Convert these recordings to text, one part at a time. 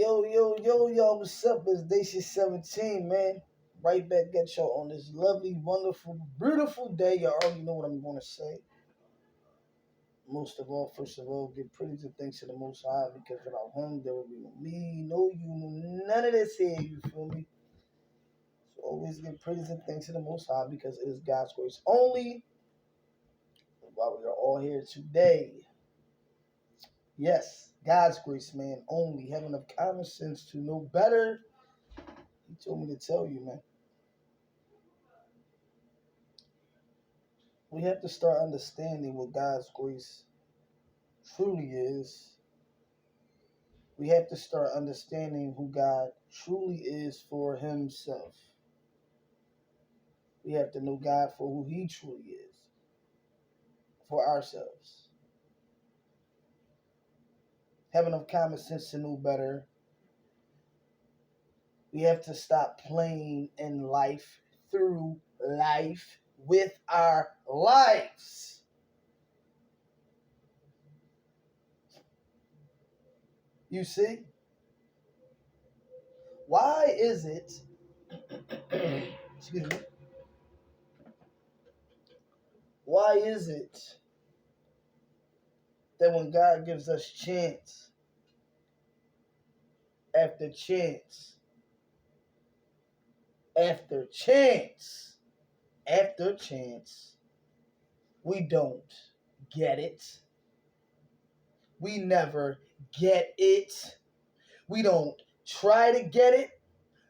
Yo, what's up? It's Day 17, man. Right back at y'all on this lovely, wonderful, beautiful day. You already know what I'm going to say. Most of all, first of all, give praise and thanks to the Most High because without Him, there will be no me, no you, no none of this here, you feel me? So always give praise and thanks to the Most High because it is God's grace only while we are all here today. Yes, God's grace, man, only. Have enough common sense to know better. He told me to tell you, man. We have to start understanding what God's grace truly is. We have to start understanding who God truly is for Himself. We have to know God for who He truly is for ourselves. Have enough common sense to know better. We have to stop playing in life through life with our lives. You see? Why is it, excuse me, why is it that when God gives us chance after chance after chance after chance, we don't get it? We never get it. We don't try to get it.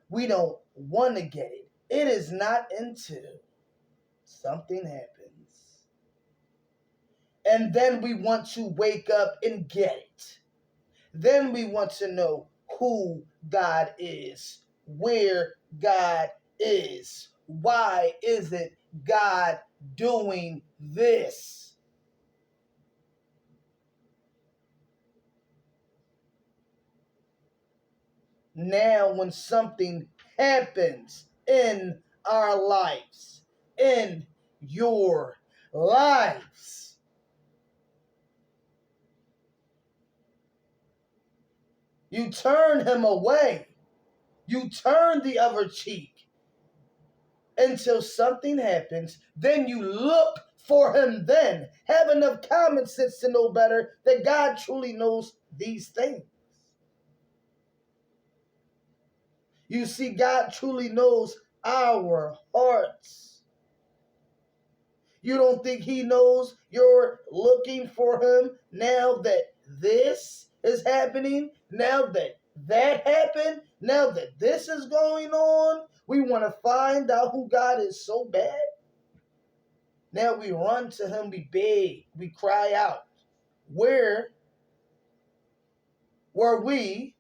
We don't want to get it. It is not until something happens. And then we want to wake up and get it. Then we want to know who God is, where God is. Why isn't God doing this? Now, when something happens in our lives, in your lives, you turn him away. You turn the other cheek until something happens. Then you look for him then. Have enough common sense to know better that God truly knows these things. You see, God truly knows our hearts. You don't think he knows you're looking for him now that this is happening? Now that that happened? Now that this is going on? We want to find out who God is so bad. Now we run to him, we beg, we cry out. Where were we?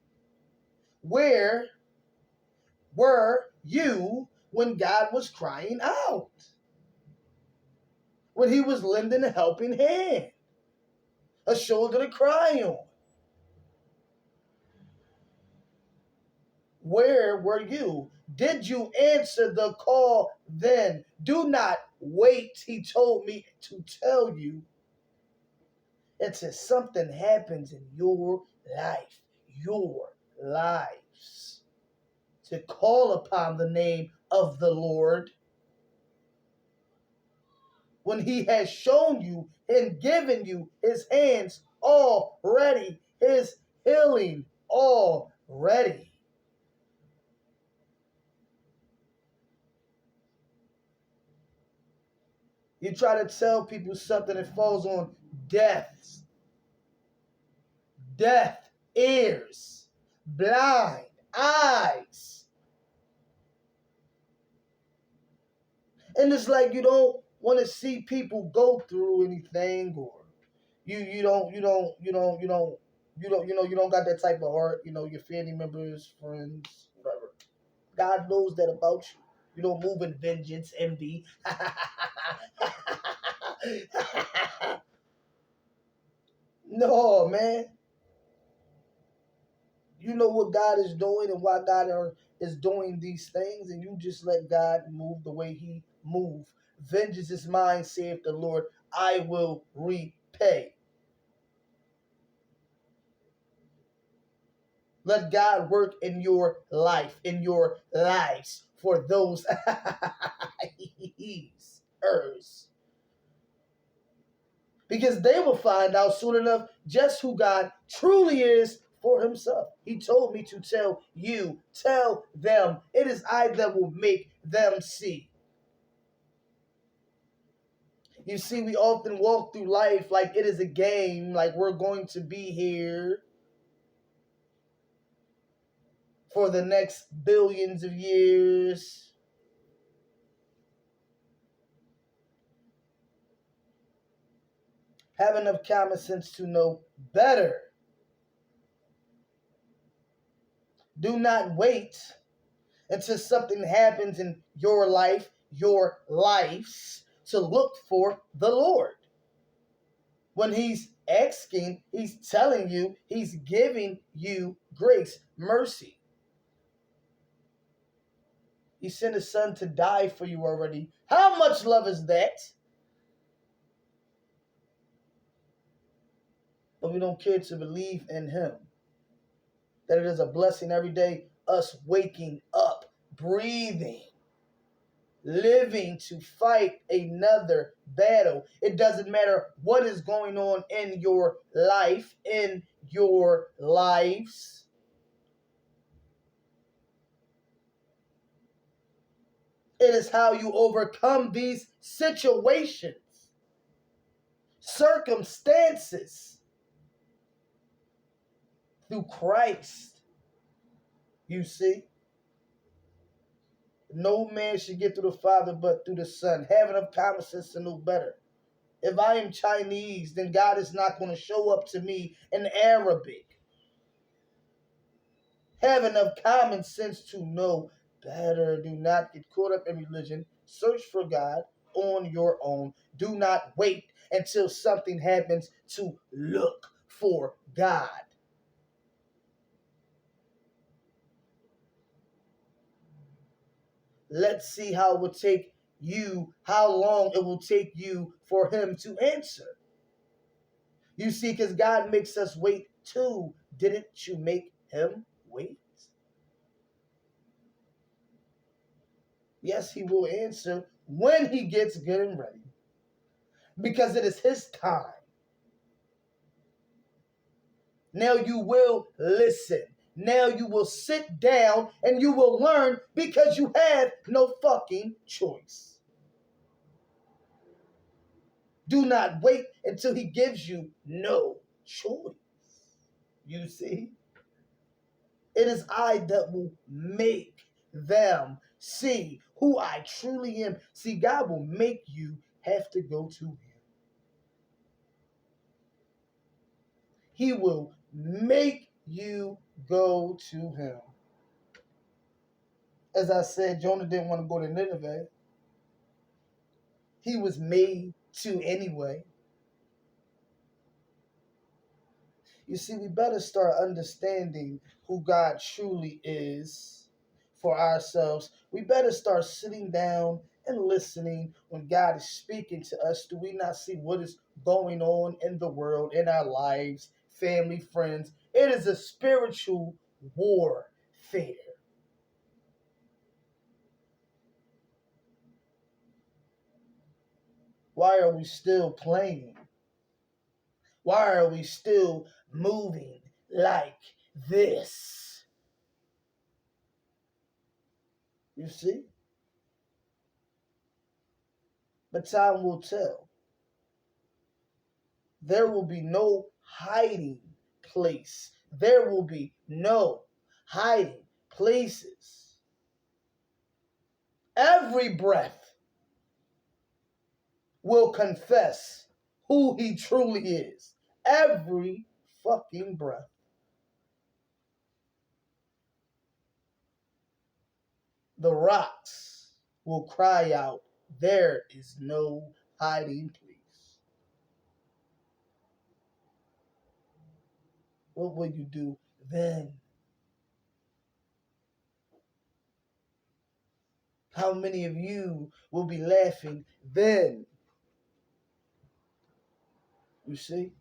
Where were you when God was crying out? When he was lending a helping hand, a shoulder to cry on. Where were you? Did you answer the call then? Do not wait, he told me to tell you, until something happens in your life, your lives, to call upon the name of the Lord when he has shown you and given you his hands already, his healing already. You try to tell people something that falls on deaf ears, blind eyes. And it's like you don't want to see people go through anything, or you don't got that type of heart, your family members, friends, whatever. God knows that about you. You don't move in vengeance, envy. No, man. You know what God is doing and why God is doing these things, and you just let God move the way he move. Vengeance is mine, saith the Lord. I will repay. Let God work in your life, in your lives, for those earth. Because they will find out soon enough just who God truly is for himself. He told me to tell you, tell them, it is I that will make them see. You see, we often walk through life like it is a game, like we're going to be here for the next billions of years. Have enough common sense to know better. Do not wait until something happens in your life, your lives, to look for the Lord. When he's asking, he's telling you, he's giving you grace, mercy. He sent his son to die for you already. How much love is that? But we don't care to believe in him. That it is a blessing every day, us waking up, breathing, living to fight another battle. It doesn't matter what is going on in your life, in your lives. It is how you overcome these situations, circumstances, through Christ. You see? No man should get through the Father but through the Son. Have enough common sense to know better. If I am Chinese, then God is not going to show up to me in Arabic. Have enough common sense to know better. Do not get caught up in religion. Search for God on your own. Do not wait until something happens to look for God. Let's see how it will take you, how long it will take you for him to answer. You see, because God makes us wait too. Didn't you make him wait? Yes, he will answer when he gets good and ready. Because it is his time. Now you will listen. Now you will sit down and you will learn because you have no fucking choice. Do not wait until he gives you no choice. You see? It is I that will make them see who I truly am. See, God will make you have to go to him. He will make you go to him. As I said, Jonah didn't want to go to Nineveh. He was made to anyway. You see, we better start understanding who God truly is for ourselves. We better start sitting down and listening when God is speaking to us. Do we not see what is going on in the world, in our lives, family, friends? It is a spiritual warfare. Why are we still playing? Why are we still moving like this? You see? But time will tell. There will be no hiding place. There will be no hiding places. Every breath will confess who he truly is. Every fucking breath. The rocks will cry out, there is no hiding place. What will you do then? How many of you will be laughing then? You see?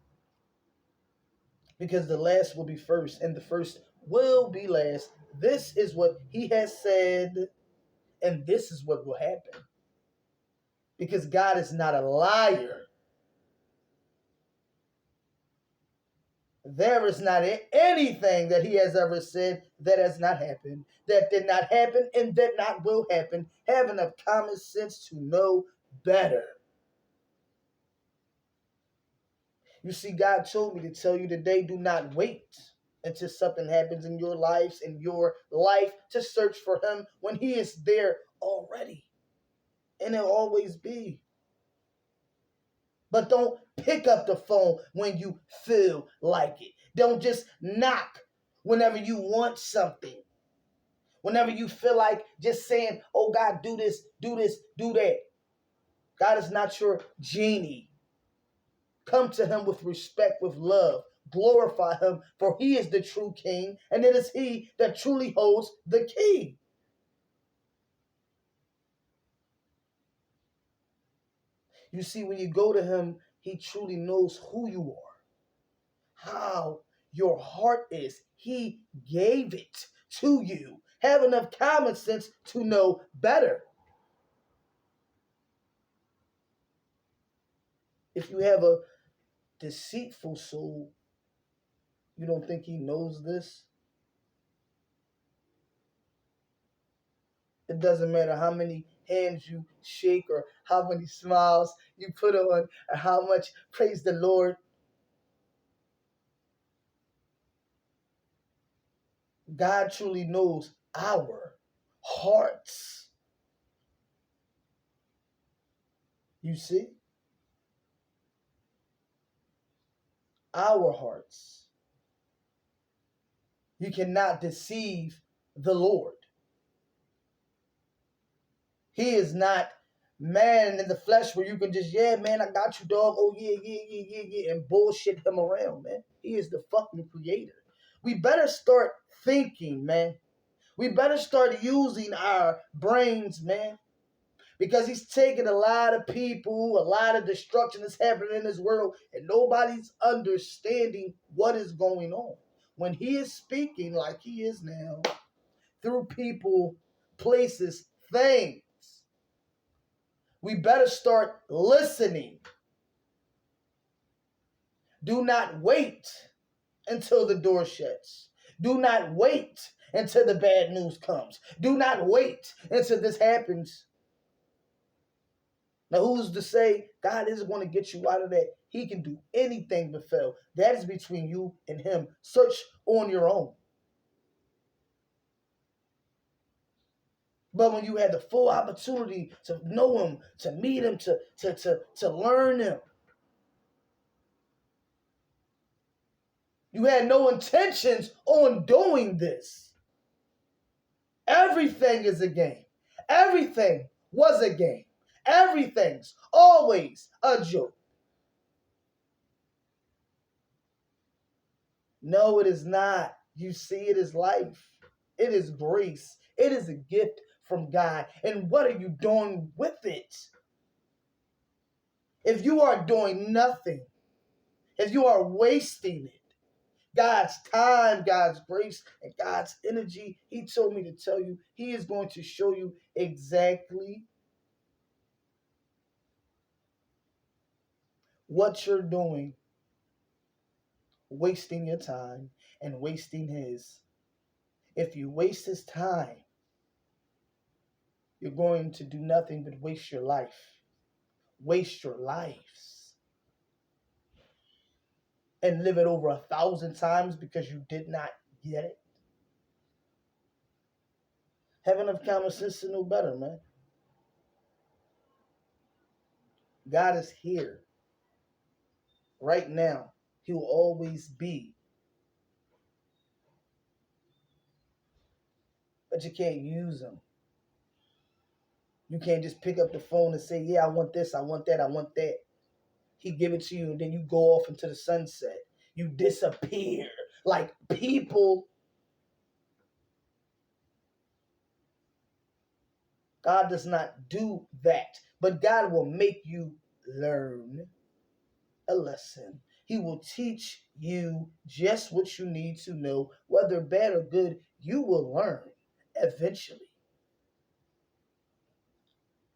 Because the last will be first and the first will be last. This is what he has said, and this is what will happen. Because God is not a liar. There is not anything that he has ever said that has not happened, that did not happen, and that not will happen. Have enough common sense to know better. You see, God told me to tell you today, do not wait until something happens in your lives, to search for him when he is there already. And he'll always be. But don't pick up the phone when you feel like it. Don't just knock whenever you want something. Whenever you feel like just saying, oh God, do this, do that. God is not your genie. Come to him with respect, with love. Glorify him, for he is the true king, and it is he that truly holds the key. You see, when you go to him, he truly knows who you are, how your heart is. He gave it to you. Have enough common sense to know better. If you have a deceitful soul, you don't think he knows this? It doesn't matter how many hands you shake or how many smiles you put on or how much praise the Lord. God truly knows our hearts. You see? Our hearts. You cannot deceive the Lord. He is not man in the flesh where you can just, yeah, man, I got you, dog. Oh, yeah, and bullshit him around, man. He is the fucking creator. We better start thinking, man. We better start using our brains, man. Because he's taking a lot of people, a lot of destruction is happening in this world, and nobody's understanding what is going on. When he is speaking like he is now, through people, places, things, we better start listening. Do not wait until the door shuts. Do not wait until the bad news comes. Do not wait until this happens. Now, who's to say God isn't going to get you out of that? He can do anything but fail. That is between you and him. Search on your own. But when you had the full opportunity to know him, to meet him, to learn him, you had no intentions on doing this. Everything is a game. Everything was a game. Everything's always a joke. No, it is not. You see, it is life. It is grace. It is a gift from God. And what are you doing with it? If you are doing nothing, if you are wasting it, God's time, God's grace, and God's energy, he told me to tell you, he is going to show you exactly what you're doing, wasting your time and wasting his. If you waste his time, you're going to do nothing but waste your life. Waste your lives. And live it over 1,000 times because you did not get it. Have enough common sense to know better, man. God is here. Right now. He will always be. But you can't use him. You can't just pick up the phone and say, yeah, I want this, I want that, I want that. He give it to you and then you go off into the sunset. You disappear like people. God does not do that. But God will make you learn a lesson. He will teach you just what you need to know, whether bad or good. You will learn eventually.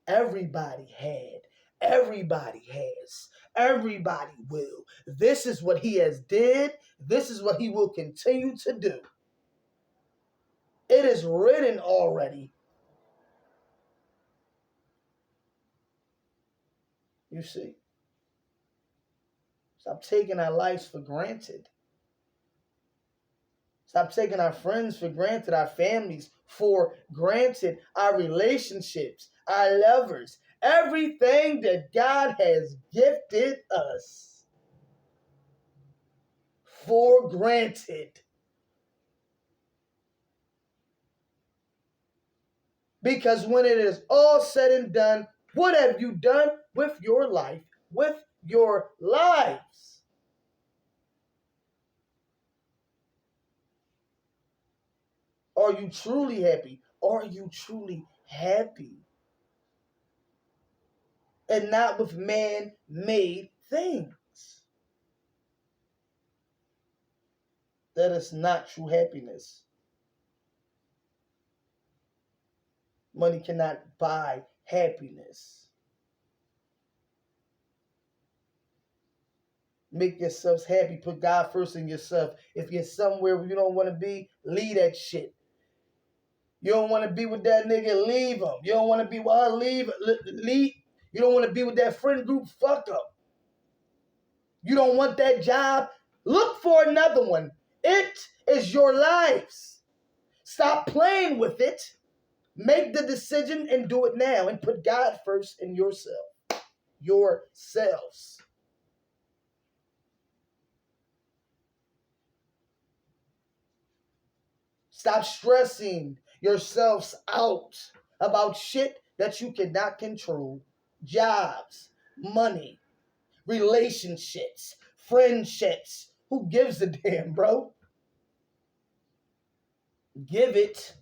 Everybody had, everybody has, everybody will. This is what he has did. This is what he will continue to do. It is written already. You see, stop taking our lives for granted. Stop taking our friends for granted, our families for granted, our relationships, our lovers, everything that God has gifted us for granted. Because when it is all said and done, what have you done with your life, with your lives? Are you truly happy? Are you truly happy? And not with man-made things. That is not true happiness. Money cannot buy happiness. Make yourselves happy. Put God first in yourself. If you're somewhere where you don't want to be, leave that shit. You don't want to be with that nigga, leave him. You don't want to be with her, leave. You don't want to be with that friend group, fuck them. You don't want that job, look for another one. It is your lives. Stop playing with it. Make the decision and do it now. And put God first in yourself. Yourselves. Stop stressing yourselves out about shit that you cannot control. Jobs, money, relationships, friendships. Who gives a damn, bro? Give it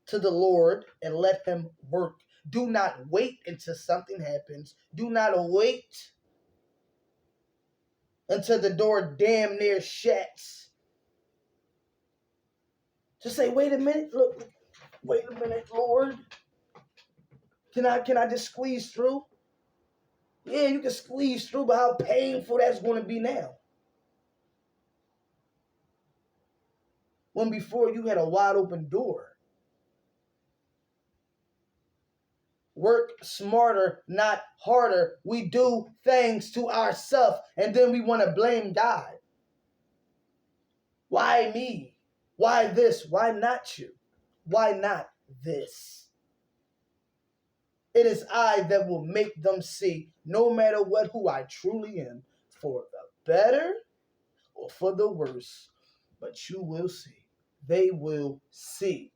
to the Lord and let him work. Do not wait until something happens. Do not wait until the door damn near shuts. Just say, wait a minute, look, wait a minute, Lord. Can I just squeeze through? Yeah, you can squeeze through, but how painful that's going to be now. When before you had a wide open door. Work smarter, not harder. We do things to ourselves, and then we want to blame God. Why me? Why this? Why not you? Why not this? It is I that will make them see, no matter what, who I truly am, for the better or for the worse. But you will see. They will see.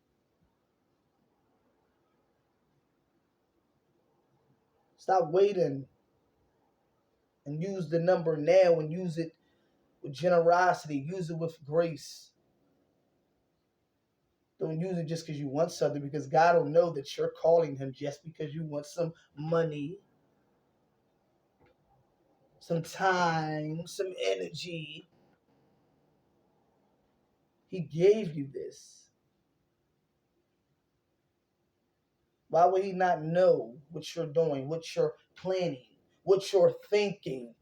Stop waiting and use the number now and use it with generosity. Use it with grace. Don't use it just because you want something, because God will know that you're calling him just because you want some money, some time, some energy. He gave you this. Why would he not know what you're doing, what you're planning, what you're thinking,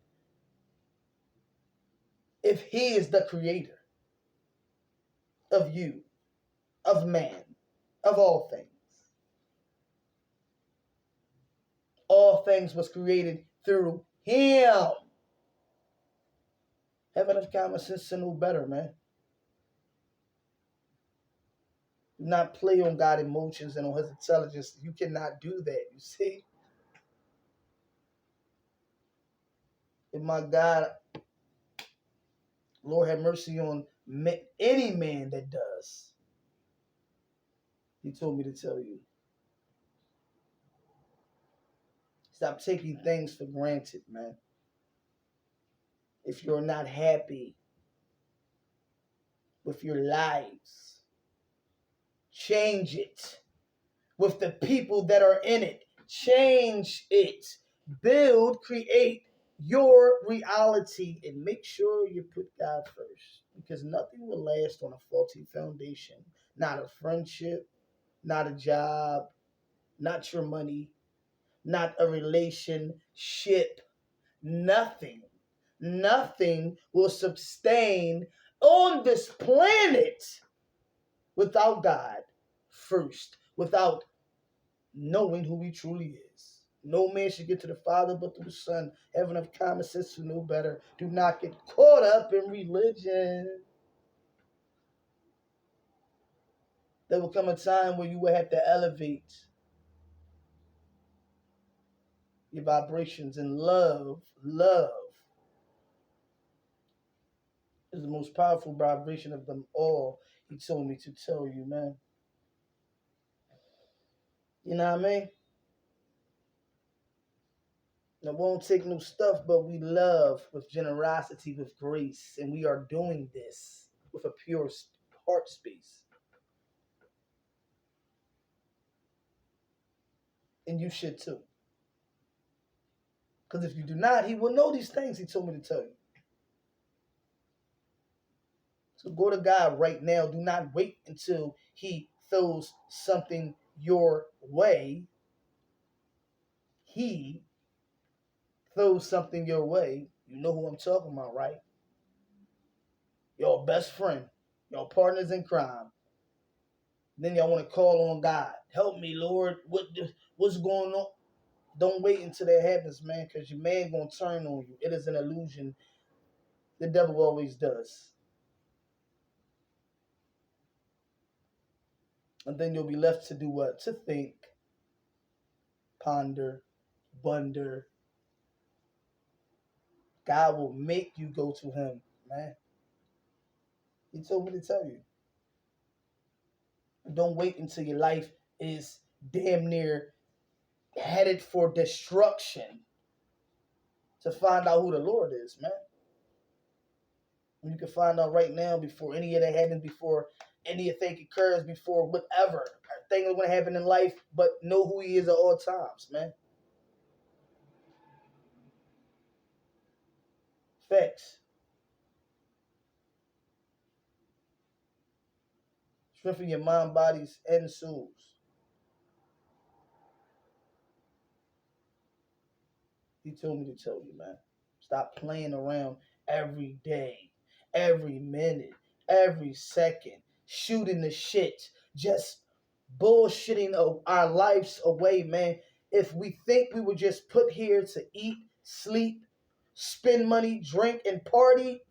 if he is the creator of you, of man, of all things? All things was created through him. Have enough common sense to know better, man. Do not play on God's emotions and on his intelligence. You cannot do that, you see? And my God, Lord have mercy on any man that does. He told me to tell you. Stop taking things for granted, man. If you're not happy with your lives, change it. With the people that are in it, change it. Build, create your reality and make sure you put God first, because nothing will last on a faulty foundation. Not a friendship, not a job, not your money, not a relationship. Nothing, nothing will sustain on this planet without God first, without knowing who he truly is. No man should get to the Father but through the Son. Have enough common sense to know better. Do not get caught up in religion. There will come a time where you will have to elevate your vibrations, and love. Love is the most powerful vibration of them all. He told me to tell you, man. You know what I mean? It won't take no stuff, but we love with generosity, with grace, and we are doing this with a pure heart space. And you should too. Because if you do not, he will know these things he told me to tell you. So go to God right now. Do not wait until he throws something your way. He throws something your way. You know who I'm talking about, right? Your best friend, your partners in crime. Then y'all want to call on God. Help me, Lord. What's going on? Don't wait until that happens, man, because your man gonna turn on you. It is an illusion. The devil always does. And then you'll be left to do what? To think, ponder, wonder. God will make you go to him, man. He told me to tell you. Don't wait until your life is damn near headed for destruction to find out who the Lord is, man. You can find out right now before any of that happens, before anything occurs, before whatever thing is going to happen in life, but know who he is at all times, man. Facts. Strengthen your mind, bodies, and souls. He told me to tell you, man. Stop playing around every day, every minute, every second, shooting the shit, just bullshitting our lives away, man. If we think we were just put here to eat, sleep, spend money, drink, and party,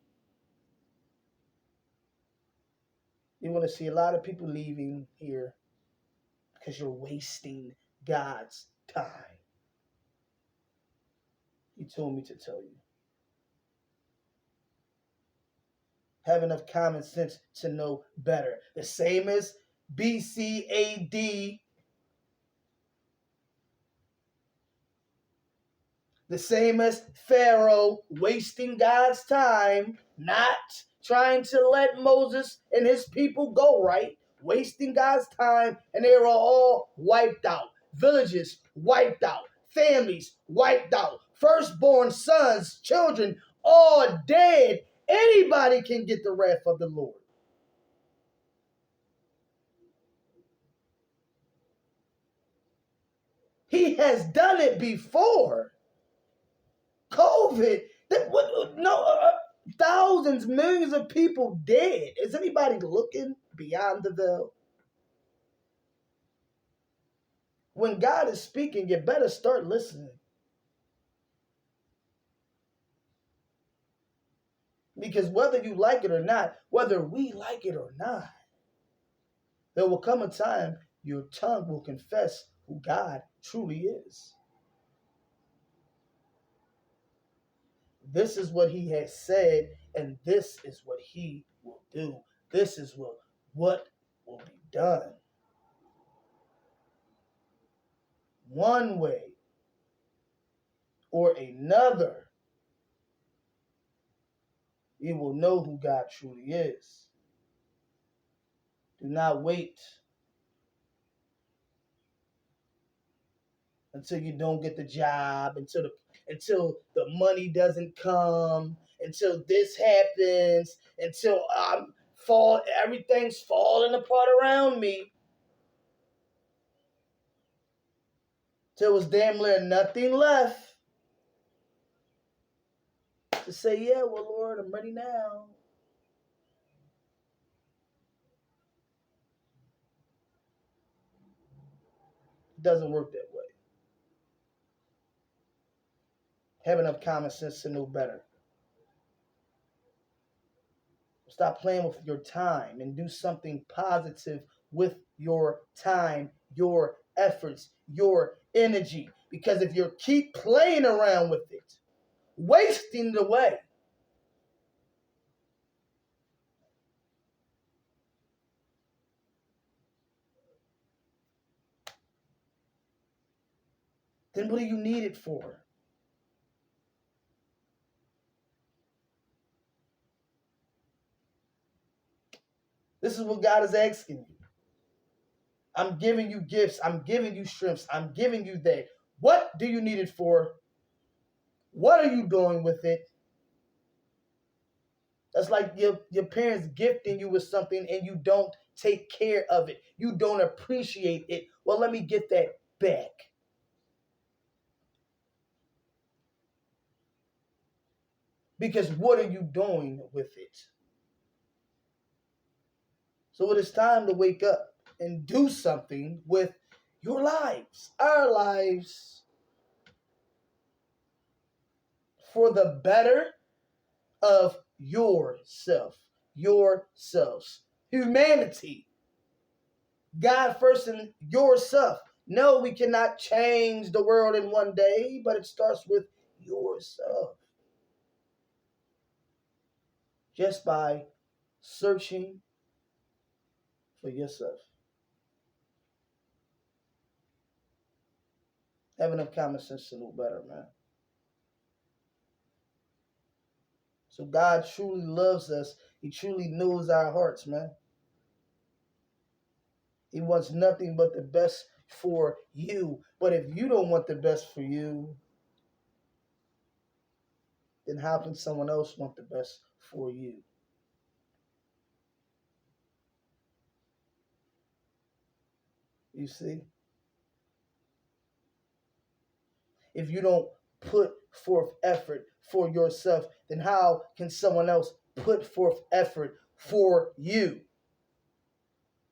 you're going to see a lot of people leaving here because you're wasting God's time. He told me to tell you. Have enough common sense to know better. The same as BCAD. The same as Pharaoh, wasting God's time, not trying to let Moses and his people go right, wasting God's time, and they were all wiped out. Villages wiped out. Families wiped out. Firstborn sons, children, all dead. Anybody can get the wrath of the Lord. He has done it before. COVID, thousands, millions of people dead. Is anybody looking beyond the veil? When God is speaking, you better start listening. Because whether you like it or not, whether we like it or not, there will come a time your tongue will confess who God truly is. This is what he has said, and this is what he will do. This is what will be done. One way or another, you will know who God truly is. Do not wait until you don't get the job, until the money doesn't come, until this happens, until everything's falling apart around me. Till it's damn near nothing left to say, yeah, well, Lord, I'm ready now. It doesn't work that way. Have enough common sense to know better. Stop playing with your time and do something positive with your time, your efforts, your energy. Because if you keep playing around with it, wasting it away, then what do you need it for? This is what God is asking you. I'm giving you gifts. I'm giving you strengths. I'm giving you that. What do you need it for? What are you doing with it? That's like your parents gifting you with something and you don't take care of it. You don't appreciate it. Well, let me get that back. Because what are you doing with it? So it is time to wake up and do something with your lives, our lives, for the better of yourself, yourselves, humanity, God first and yourself. No, we cannot change the world in one day, but it starts with yourself. Just by searching for yourself. Have enough common sense to know better, man. So God truly loves us. He truly knows our hearts, man. He wants nothing but the best for you. But if you don't want the best for you, then how can someone else want the best for you? You see? If you don't put forth effort for yourself, then how can someone else put forth effort for you?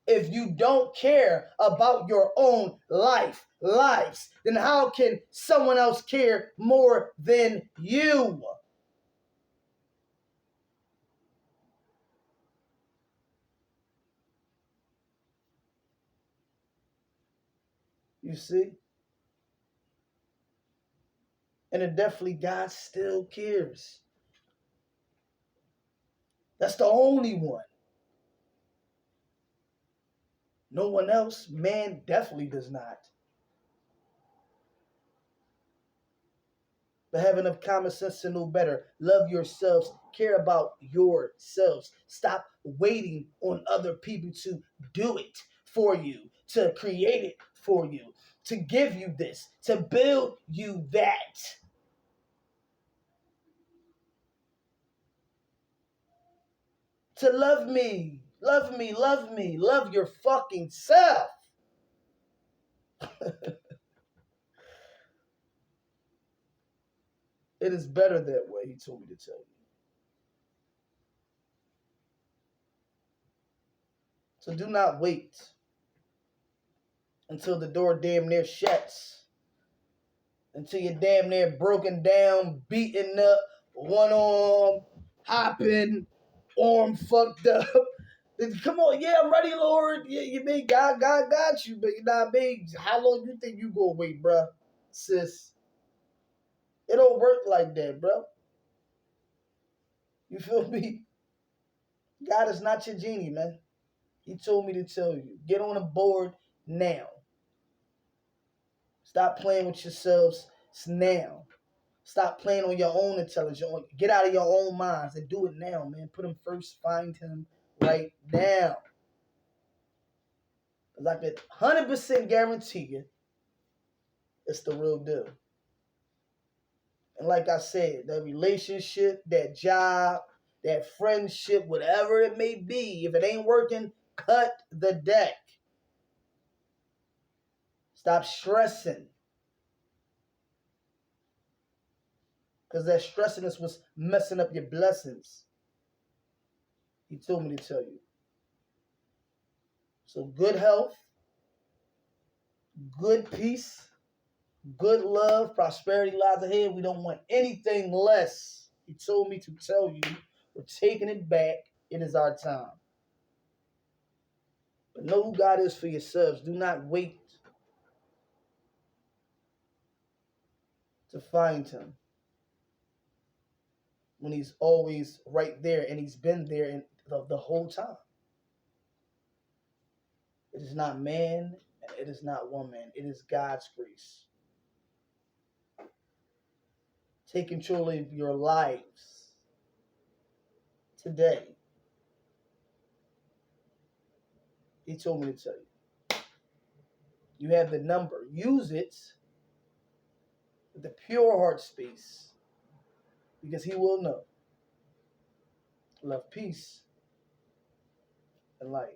If you don't care about your own lives, then how can someone else care more than you? You see? And it definitely, God still cares. That's the only one. No one else, man, definitely does not. But have enough common sense to know better. Love yourselves. Care about yourselves. Stop waiting on other people to do it for you, to create it for you, to give you this, to build you that. To love me, love me, love me, love your fucking self. It is better that way, he told me to tell you. So do not wait until the door damn near shuts, until you're damn near broken down, beaten up, one arm, hopping, arm fucked up. Come on, yeah, I'm ready, Lord. Yeah, you mean God got you, but you know what I mean? How long you think you gonna wait, bruh, sis? It don't work like that, bro. You feel me? God is not your genie, man. He told me to tell you. Get on the board now. Stop playing with yourselves now. Stop playing on your own intelligence. Get out of your own minds and do it now, man. Put him first. Find him right now. Because I can 100% guarantee you, It's the real deal. And like I said, that relationship, that job, that friendship, whatever it may be, if it ain't working, cut the deck. Stop stressing. Because that stressing is what's messing up your blessings. He told me to tell you. So good health, good peace, good love, prosperity lies ahead. We don't want anything less. He told me to tell you, we're taking it back. It is our time. But know who God is for yourselves. Do not wait to find him when he's always right there and he's been there in the whole time. It is not man and it is not woman. It is God's grace. Take control of your lives today. He told me to tell you. You have the number. Use it with the pure heart space because he will know. Love, peace, and light.